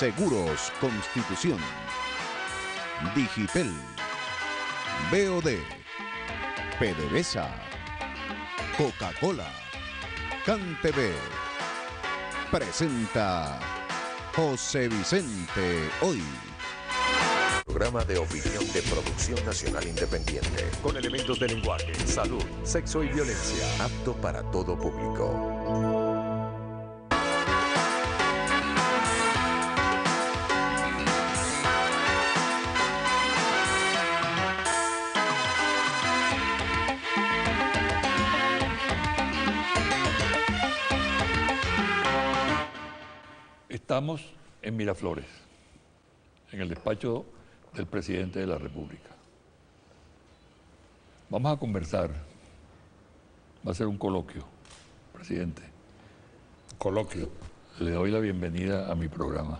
Seguros Constitución, Digitel, BOD, PDVSA, Coca-Cola, CanTV, presenta José Vicente Hoy. Programa de opinión de producción nacional independiente. Con elementos de lenguaje, salud, sexo y violencia. Apto para todo público. Estamos en Miraflores, en el despacho del presidente de la República. Vamos a conversar. Va a ser un coloquio, presidente. Coloquio. Le doy la bienvenida a mi programa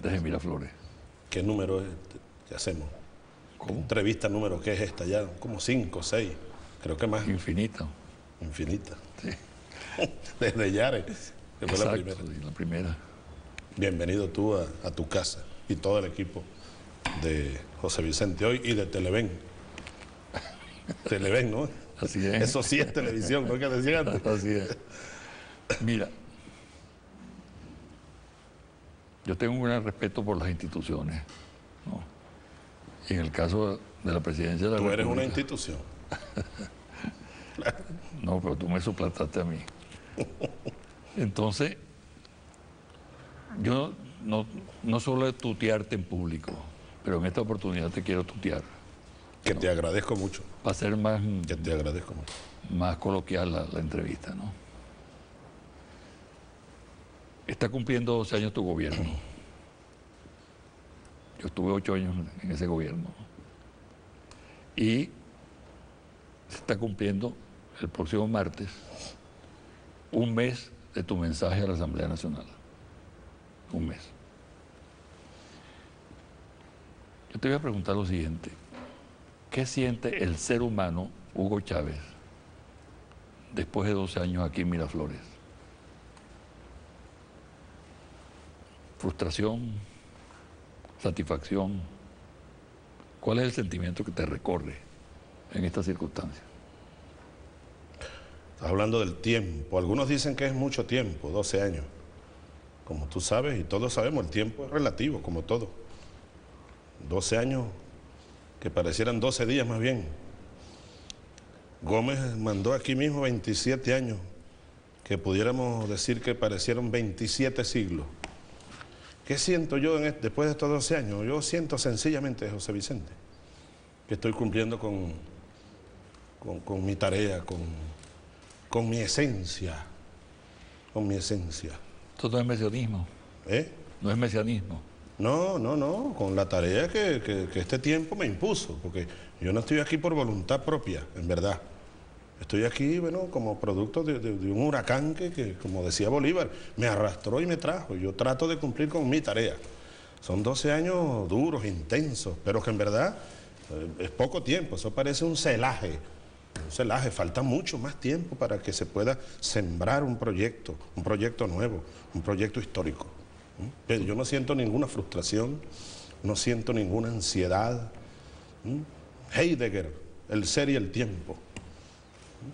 desde Miraflores. ¿Qué número es que hacemos? ¿Cómo? ¿Entrevista número qué es esta ya? Como 5, 6, creo que más. Infinita. Infinita. Sí. Desde Yare, que fue la Exacto, primera. sí, la primera. Bienvenido tú a tu casa y todo el equipo de José Vicente Hoy y de Televen. Televen, ¿no? Así es. Eso sí es televisión, ¿no? Que decían antes. Así es. Mira, yo tengo un gran respeto por las instituciones, ¿no? Y en el caso de la presidencia de la Tú eres República, una institución. No, pero tú me suplantaste a mí. Entonces, yo no solo es tutearte en público, pero en esta oportunidad te quiero tutear. Que te agradezco mucho. Para hacer más, Que te agradezco mucho. más coloquial la entrevista, ¿no? Está cumpliendo 12 años tu gobierno. Yo estuve 8 años en ese gobierno. Y se está cumpliendo el próximo martes un mes de tu mensaje a la Asamblea Nacional. Un mes. Yo te voy a preguntar lo siguiente. ¿Qué siente el ser humano Hugo Chávez después de 12 años aquí en Miraflores? ¿Frustración? ¿Satisfacción? ¿Cuál es el sentimiento que te recorre en estas circunstancias? Estás hablando del tiempo. Algunos dicen que es mucho tiempo, 12 años. Como tú sabes y todos sabemos, el tiempo es relativo, como todo. 12 años que parecieran 12 días más bien. Gómez mandó aquí mismo 27 años, que pudiéramos decir que parecieron 27 siglos. ¿Qué siento yo después de estos 12 años? Yo siento sencillamente, José Vicente, que estoy cumpliendo con mi tarea, con mi esencia, con mi esencia. Esto no es mesianismo. ¿Eh? No es mesianismo. No, con la tarea que este tiempo me impuso, porque yo no estoy aquí por voluntad propia, en verdad. Estoy aquí, bueno, como producto de un huracán que, como decía Bolívar, me arrastró y me trajo. Yo trato de cumplir con mi tarea. Son 12 años duros, intensos, pero que en verdad es poco tiempo. Eso parece un celaje. Un celaje. Falta mucho más tiempo para que se pueda sembrar un proyecto nuevo, un proyecto histórico. Pero yo no siento ninguna frustración, no siento ninguna ansiedad. Heidegger, el ser y el tiempo.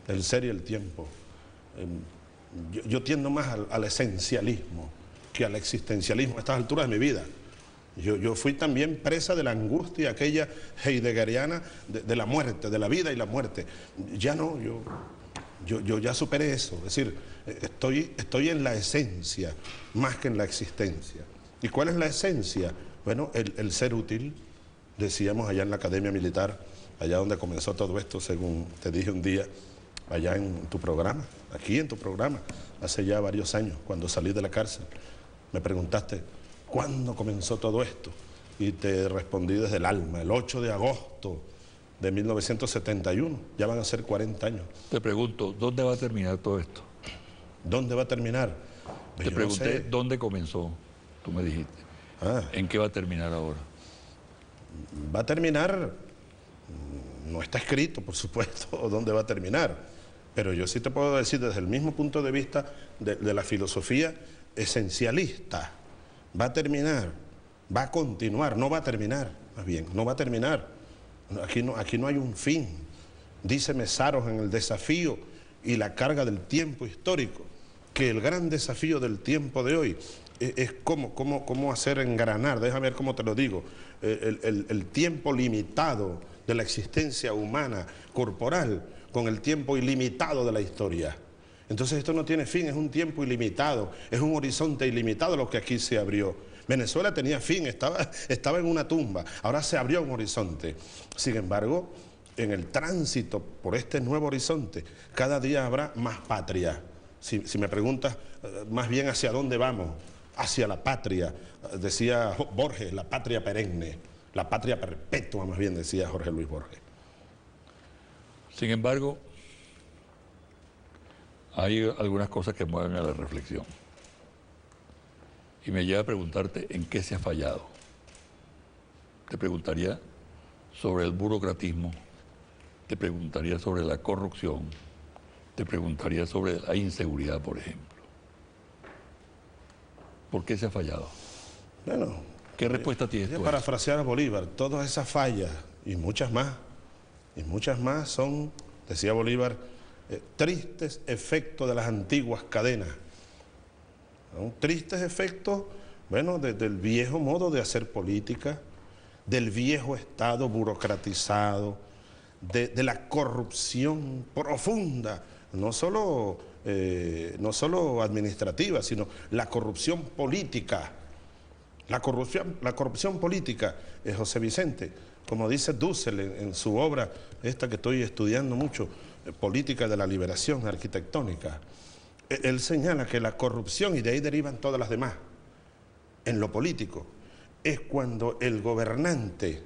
El ser y el tiempo. Yo tiendo más al esencialismo que al existencialismo a estas alturas de mi vida. Yo fui también presa de la angustia aquella heideggeriana de la muerte, de la vida y la muerte. Ya no, yo ya superé eso. Es decir, estoy en la esencia más que en la existencia. ¿Y cuál es la esencia? Bueno, el ser útil, decíamos allá en la Academia Militar, allá donde comenzó todo esto, según te dije un día, allá en tu programa, aquí en tu programa, hace ya varios años, cuando salí de la cárcel. Me preguntaste, ¿cuándo comenzó todo esto? Y te respondí desde el alma, el 8 de agosto de 1971, ya van a ser 40 años. Te pregunto, ¿dónde va a terminar todo esto? ¿Dónde va a terminar? Te pregunté, ¿dónde comenzó? Tú me dijiste. ¿En qué va a terminar ahora? Va a terminar, no está escrito, por supuesto, dónde va a terminar, pero yo sí te puedo decir desde el mismo punto de vista de la filosofía esencialista, va a terminar, va a continuar, no va a terminar, más bien, no va a terminar. Aquí no hay un fin. Dice Mesaros en El desafío y la carga del tiempo histórico, que el gran desafío del tiempo de hoy es cómo hacer engranar, déjame ver cómo te lo digo, el tiempo limitado de la existencia humana corporal con el tiempo ilimitado de la historia. Entonces esto no tiene fin, es un tiempo ilimitado, es un horizonte ilimitado lo que aquí se abrió. Venezuela tenía fin, estaba en una tumba, ahora se abrió un horizonte. Sin embargo, en el tránsito por este nuevo horizonte, cada día habrá más patria. Si me preguntas más bien hacia dónde vamos, hacia la patria, decía Borges, la patria perenne, la patria perpetua más bien decía Jorge Luis Borges. Sin embargo, hay algunas cosas que mueven a la reflexión. Y me lleva a preguntarte en qué se ha fallado. Te preguntaría sobre el burocratismo, te preguntaría sobre la corrupción, te preguntaría sobre la inseguridad, por ejemplo. ¿Por qué se ha fallado? Bueno, ¿qué respuesta tienes tú? Para parafrasear a Bolívar, todas esas fallas y muchas más son, decía Bolívar, tristes efectos de las antiguas cadenas. ¿No? Tristes efectos, bueno, del viejo modo de hacer política, del viejo Estado burocratizado, de la corrupción profunda, no solo administrativa, sino la corrupción política. La corrupción política, José Vicente, como dice Dussel en su obra, esta que estoy estudiando mucho, Política de la Liberación Arquitectónica, él señala que la corrupción, y de ahí derivan todas las demás, en lo político, es cuando el gobernante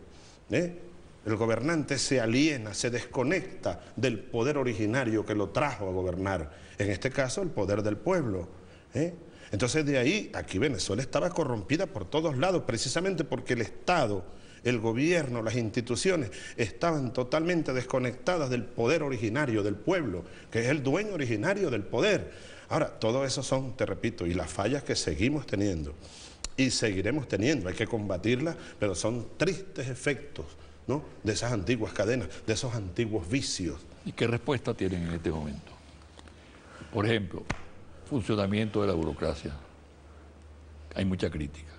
se aliena, se desconecta del poder originario que lo trajo a gobernar, en este caso el poder del pueblo. Entonces de ahí, aquí Venezuela estaba corrompida por todos lados, precisamente porque el Estado, el gobierno, las instituciones estaban totalmente desconectadas del poder originario del pueblo, que es el dueño originario del poder. Ahora, todo eso son, te repito, y las fallas que seguimos teniendo y seguiremos teniendo, hay que combatirlas, pero son tristes efectos, ¿no?, de esas antiguas cadenas, de esos antiguos vicios. ¿Y qué respuesta tienen en este momento? Por ejemplo, funcionamiento de la burocracia. Hay mucha crítica.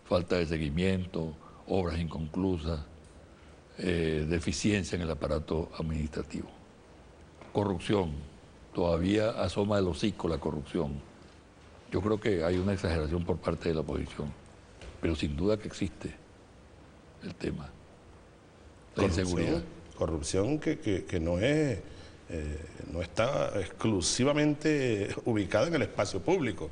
Falta de seguimiento, obras inconclusas, deficiencia en el aparato administrativo. Corrupción, todavía asoma del hocico la corrupción. Yo creo que hay una exageración por parte de la oposición, pero sin duda que existe el tema. La inseguridad. Corrupción que no está exclusivamente ubicada en el espacio público.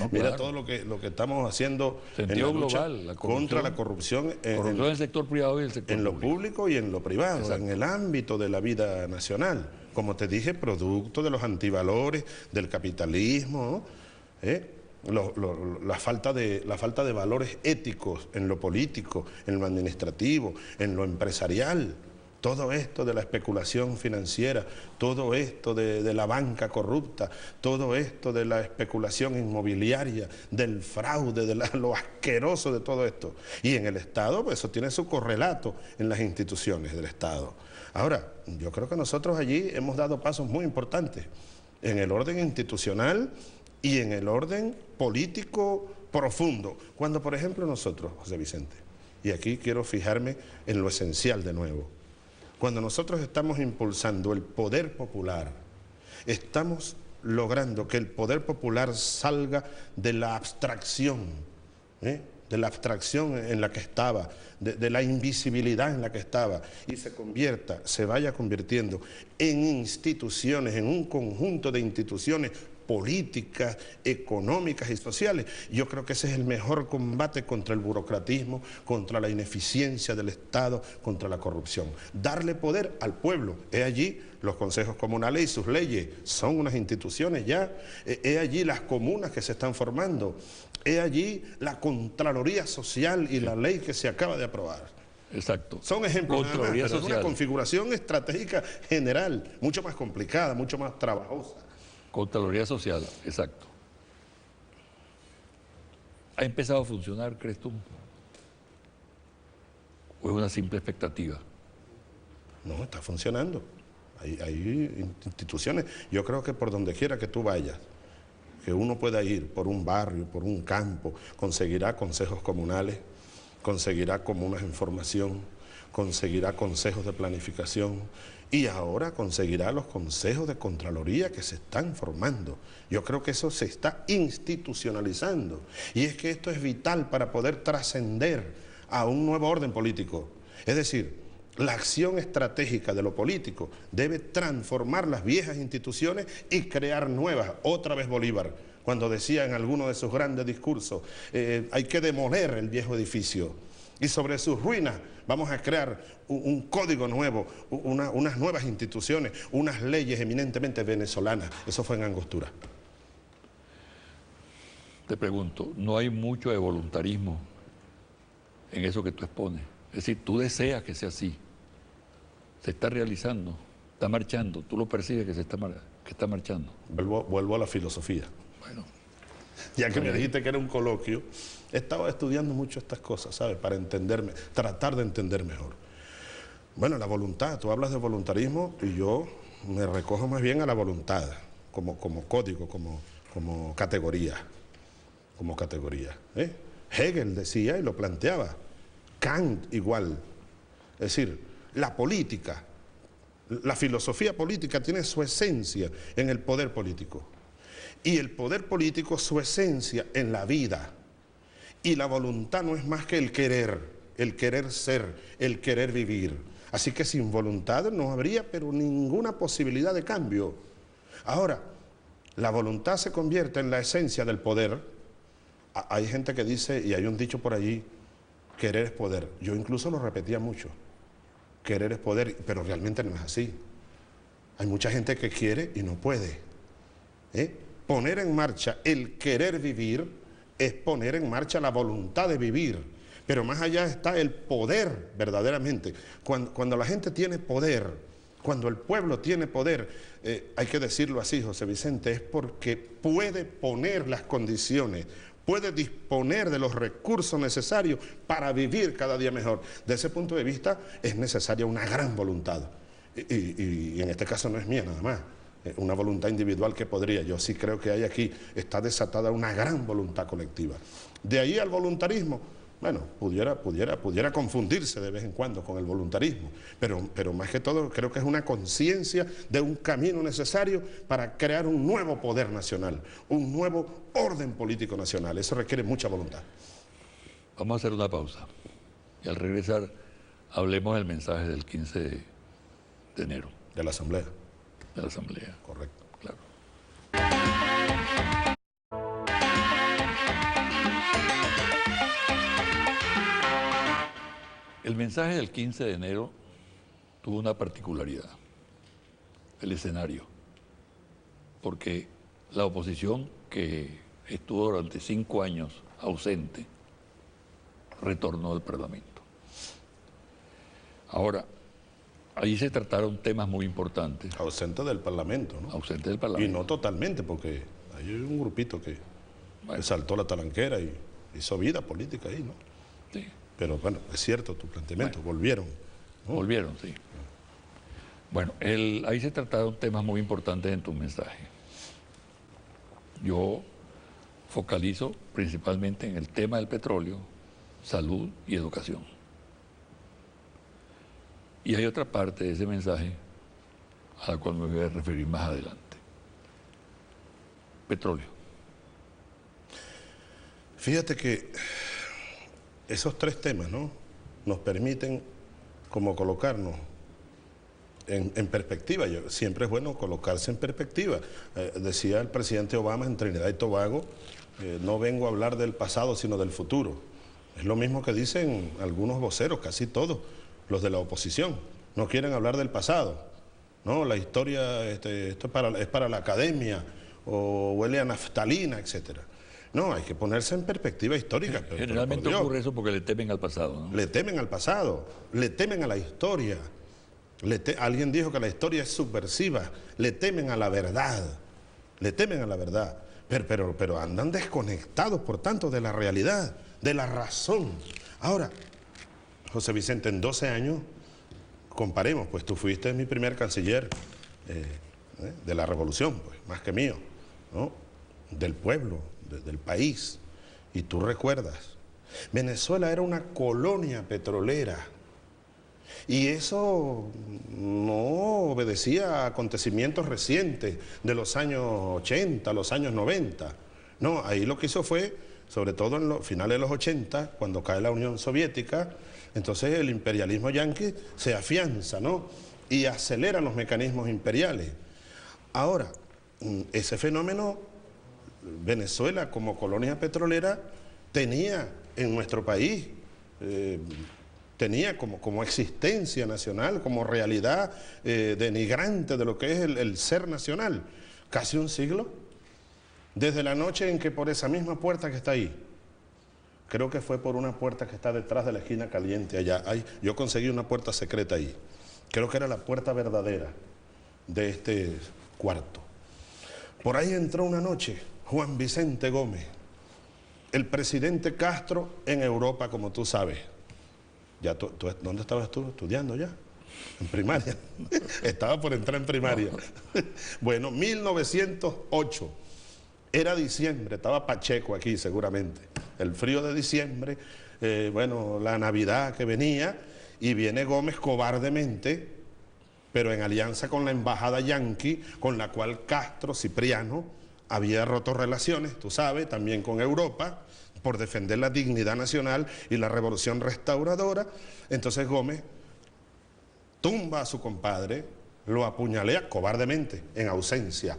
No, mira, claro, todo lo que estamos haciendo sentido en la lucha global, contra la corrupción en el sector privado y el sector público. Lo público y en lo privado. Exacto. En el ámbito de la vida nacional. Como te dije, producto de los antivalores, del capitalismo, ¿no? La falta de valores éticos en lo político, en lo administrativo, en lo empresarial. Todo esto de la especulación financiera, todo esto de la banca corrupta, todo esto de la especulación inmobiliaria, del fraude, de lo asqueroso de todo esto. Y en el Estado, pues eso tiene su correlato en las instituciones del Estado. Ahora, yo creo que nosotros allí hemos dado pasos muy importantes en el orden institucional y en el orden político profundo. Cuando, por ejemplo, nosotros, José Vicente, y aquí quiero fijarme en lo esencial de nuevo, cuando nosotros estamos impulsando el poder popular, estamos logrando que el poder popular salga de la abstracción, de la abstracción en la que estaba, de la invisibilidad en la que estaba, y se vaya convirtiendo en instituciones, en un conjunto de instituciones políticas, económicas y sociales. Yo creo que ese es el mejor combate contra el burocratismo, contra la ineficiencia del Estado, contra la corrupción. Darle poder al pueblo. He allí los consejos comunales y sus leyes, son unas instituciones ya. He allí las comunas que se están formando. He allí la Contraloría Social y la ley que se acaba de aprobar. Exacto. Son ejemplos nada más, pero es una social. configuración estratégica general, mucho más complicada, mucho más trabajosa. Contraloría Social, exacto. ¿Ha empezado a funcionar, crees tú? ¿O es una simple expectativa? No, está funcionando. Hay instituciones. Yo creo que por donde quiera que tú vayas, que uno pueda ir por un barrio, por un campo, conseguirá consejos comunales, conseguirá comunas en formación, conseguirá consejos de planificación y ahora conseguirá los consejos de Contraloría que se están formando. Yo creo que eso se está institucionalizando y es que esto es vital para poder trascender a un nuevo orden político. Es decir, la acción estratégica de lo político debe transformar las viejas instituciones y crear nuevas. Otra vez Bolívar, cuando decía en alguno de sus grandes discursos, hay que demoler el viejo edificio y sobre sus ruinas vamos a crear un código nuevo, unas nuevas instituciones, unas leyes eminentemente venezolanas. Eso fue en Angostura. Te pregunto, ¿no hay mucho de voluntarismo en eso que tú expones? Es decir, tú deseas que sea así. Se está realizando, está marchando, tú lo percibes que está marchando. Vuelvo a la filosofía. Bueno. Ya que me dijiste que era un coloquio, he estado estudiando mucho estas cosas, ¿sabes? Para entenderme, tratar de entender mejor. Bueno, la voluntad, tú hablas de voluntarismo y yo me recojo más bien a la voluntad, como código, como categoría. Hegel decía y lo planteaba, Kant igual. Es decir, la política, la filosofía política tiene su esencia en el poder político. Y el poder político su esencia en la vida. Y la voluntad no es más que el querer ser, el querer vivir. Así que sin voluntad no habría pero ninguna posibilidad de cambio. Ahora, la voluntad se convierte en la esencia del poder. Hay gente que dice, y hay un dicho por allí, querer es poder. Yo incluso lo repetía mucho. Querer es poder, pero realmente no es así. Hay mucha gente que quiere y no puede. Poner en marcha el querer vivir es poner en marcha la voluntad de vivir. Pero más allá está el poder verdaderamente. Cuando la gente tiene poder, cuando el pueblo tiene poder, hay que decirlo así, José Vicente, es porque puede poner las condiciones, puede disponer de los recursos necesarios para vivir cada día mejor. De ese punto de vista es necesaria una gran voluntad. Y en este caso no es mía nada más, una voluntad individual que podría. Yo sí creo que hay aquí, está desatada una gran voluntad colectiva. De ahí al voluntarismo, bueno, pudiera confundirse de vez en cuando con el voluntarismo, pero más que todo creo que es una conciencia de un camino necesario para crear un nuevo poder nacional, un nuevo orden político nacional. Eso requiere mucha voluntad. Vamos a hacer una pausa y al regresar hablemos del mensaje del 15 de enero. De la Asamblea. De la Asamblea. Correcto. Claro. El mensaje del 15 de enero tuvo una particularidad, el escenario, porque la oposición que estuvo durante 5 años ausente, retornó al Parlamento. Ahora, ahí se trataron temas muy importantes. Ausente del Parlamento, ¿no? Ausente del Parlamento. Y no totalmente, porque hay un grupito que saltó la talanquera y hizo vida política ahí, ¿no? Sí. Pero bueno, es cierto tu planteamiento, volvieron, ¿no? Volvieron, sí. Bueno, ahí se trataron temas muy importantes en tu mensaje. Yo focalizo principalmente en el tema del petróleo, salud y educación. Y hay otra parte de ese mensaje a la cual me voy a referir más adelante. Petróleo. Fíjate que esos 3 temas, ¿no?, nos permiten como colocarnos en perspectiva. Siempre es bueno colocarse en perspectiva. Decía el presidente Obama en Trinidad y Tobago, no vengo a hablar del pasado sino del futuro. Es lo mismo que dicen algunos voceros, casi todos, los de la oposición. No quieren hablar del pasado. No, la historia, esto es para la academia, o huele a naftalina, etcétera. No, hay que ponerse en perspectiva histórica. Generalmente ocurre eso porque le temen al pasado, ¿no? Le temen al pasado, le temen a la historia. Alguien dijo que la historia es subversiva, le temen a la verdad, le temen a la verdad. pero andan desconectados, por tanto, de la realidad, de la razón. Ahora, José Vicente, en 12 años, comparemos, pues tú fuiste mi primer canciller de la revolución, pues, más que mío, ¿no? Del pueblo, del país. Y tú recuerdas, Venezuela era una colonia petrolera. Y eso no obedecía a acontecimientos recientes de los años 80, los años 90. No, ahí lo que hizo fue, sobre todo en los finales de los 80, cuando cae la Unión Soviética, entonces el imperialismo yanqui se afianza, ¿no? Y acelera los mecanismos imperiales. Ahora, ese fenómeno, Venezuela como colonia petrolera, tenía en nuestro país, tenía como existencia nacional, como realidad denigrante de lo que es el ser nacional, casi un siglo, desde la noche en que por esa misma puerta que está ahí, creo que fue por una puerta que está detrás de la esquina caliente allá, yo conseguí una puerta secreta ahí, creo que era la puerta verdadera de este cuarto. Por ahí entró una noche Juan Vicente Gómez, el presidente Castro en Europa, como tú sabes. Ya ¿dónde estabas tú? ¿Estudiando ya? En primaria. Estaba por entrar en primaria. Bueno, 1908. Era diciembre, estaba Pacheco aquí seguramente. El frío de diciembre, bueno, la Navidad que venía, y viene Gómez cobardemente, pero en alianza con la embajada yanqui, con la cual Castro, Cipriano, había roto relaciones, tú sabes, también con Europa, por defender la dignidad nacional y la revolución restauradora. Entonces Gómez tumba a su compadre, lo apuñalea cobardemente, en ausencia,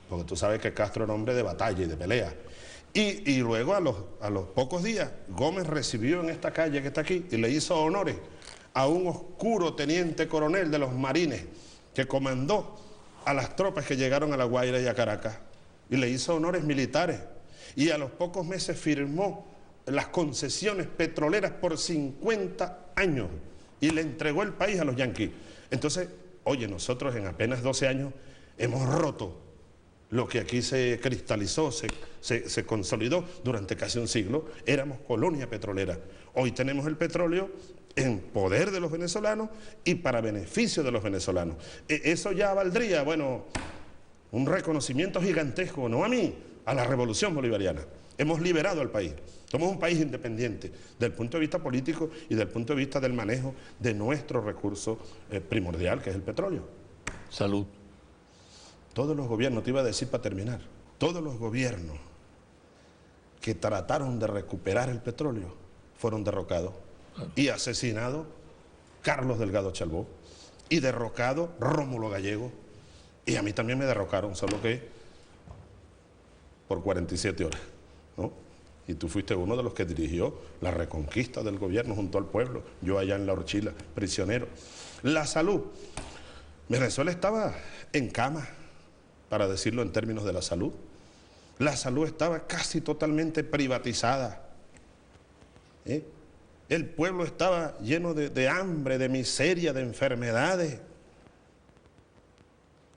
porque tú sabes que Castro era hombre de batalla y de pelea. Y luego a los pocos días, Gómez recibió en esta calle que está aquí y le hizo honores a un oscuro teniente coronel de los marines que comandó a las tropas que llegaron a La Guaira y a Caracas, y le hizo honores militares. Y a los pocos meses firmó las concesiones petroleras por 50 años y le entregó el país a los yanquis. Entonces, oye, nosotros en apenas 12 años hemos roto lo que aquí se cristalizó, se consolidó durante casi un siglo. Éramos colonia petrolera. Hoy tenemos el petróleo en poder de los venezolanos y para beneficio de los venezolanos. Eso ya valdría, bueno, un reconocimiento gigantesco, no a mí, a la revolución bolivariana. Hemos liberado al país. Somos un país independiente del punto de vista político y del punto de vista del manejo de nuestro recurso primordial, que es el petróleo. Salud. Todos los gobiernos, te iba a decir para terminar, todos los gobiernos que trataron de recuperar el petróleo fueron derrocados y asesinado Carlos Delgado Chalbó y derrocado Rómulo Gallego, y a mí también me derrocaron, solo que por 47 horas, ¿no? Y tú fuiste uno de los que dirigió la reconquista del gobierno junto al pueblo, yo allá en La Horchila, prisionero. La salud. Venezuela estaba en cama, para decirlo en términos de la salud. La salud estaba casi totalmente privatizada. El pueblo estaba lleno de hambre, de miseria, de enfermedades.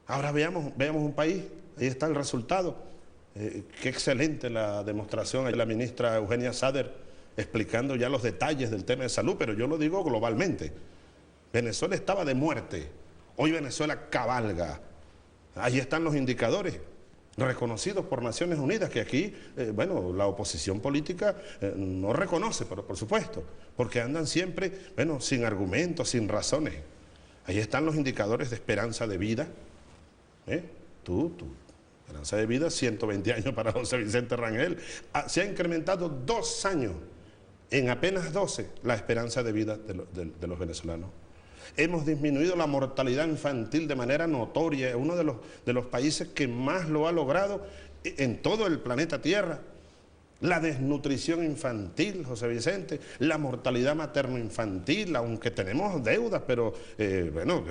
Ahora veamos un país, ahí está el resultado. Qué excelente la demostración de la ministra Eugenia Sader explicando ya los detalles del tema de salud, pero yo lo digo globalmente. Venezuela estaba de muerte, hoy Venezuela cabalga. Ahí están los indicadores reconocidos por Naciones Unidas, que aquí, bueno, la oposición política no reconoce, pero por supuesto, porque andan siempre, bueno, sin argumentos, sin razones. Ahí están los indicadores de esperanza de vida. Esperanza de vida, 120 años para José Vicente Rangel. Se ha incrementado 2 años, en apenas 12, la esperanza de vida de los venezolanos. Hemos disminuido la mortalidad infantil de manera notoria, uno de los países que más lo ha logrado en todo el planeta Tierra. La desnutrición infantil, José Vicente, la mortalidad materno-infantil, aunque tenemos deudas, pero bueno,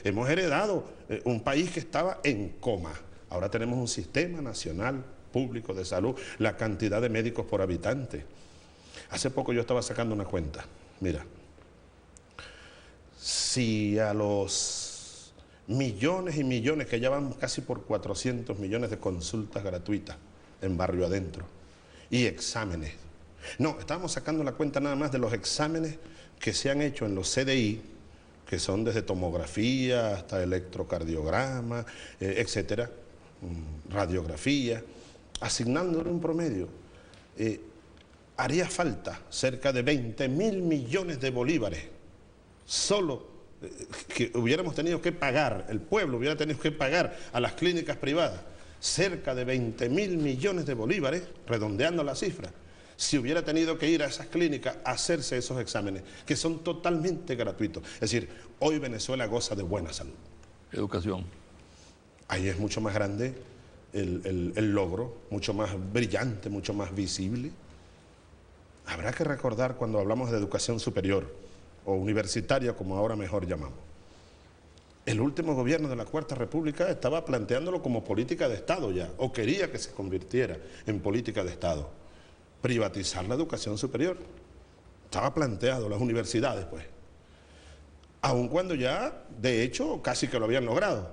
hemos heredado un país que estaba en coma. Ahora tenemos un sistema nacional público de salud, la cantidad de médicos por habitante. Hace poco yo estaba sacando una cuenta, mira, si a los millones y millones, que ya van casi por 400 millones de consultas gratuitas en Barrio Adentro. Y exámenes. No, estábamos sacando la cuenta nada más de los exámenes que se han hecho en los CDI, que son desde tomografía hasta electrocardiograma, etcétera, radiografía, asignándole un promedio. Haría falta cerca de 20.000 millones de bolívares, solo que hubiéramos tenido que pagar, el pueblo hubiera tenido que pagar a las clínicas privadas, cerca de 20.000 millones de bolívares, redondeando la cifra, si hubiera tenido que ir a esas clínicas a hacerse esos exámenes, que son totalmente gratuitos. Es decir, hoy Venezuela goza de buena salud. Educación. Ahí es mucho más grande el logro, mucho más brillante, mucho más visible. Habrá que recordar cuando hablamos de educación superior o universitaria, como ahora mejor llamamos. El último gobierno de la Cuarta República estaba planteándolo como política de Estado ya, o quería que se convirtiera en política de Estado. Privatizar la educación superior. Estaba planteado, las universidades, pues. Aun cuando ya, de hecho, casi que lo habían logrado.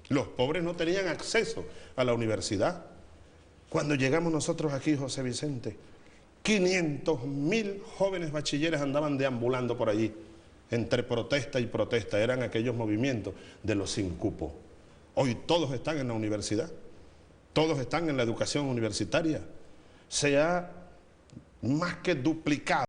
Los pobres no tenían acceso a la universidad. Cuando llegamos nosotros aquí, José Vicente, 500.000 jóvenes bachilleres andaban deambulando por allí, entre protesta y protesta. Eran aquellos movimientos de los sin cupo. Hoy todos están en la universidad, todos están en la educación universitaria. Se ha más que duplicado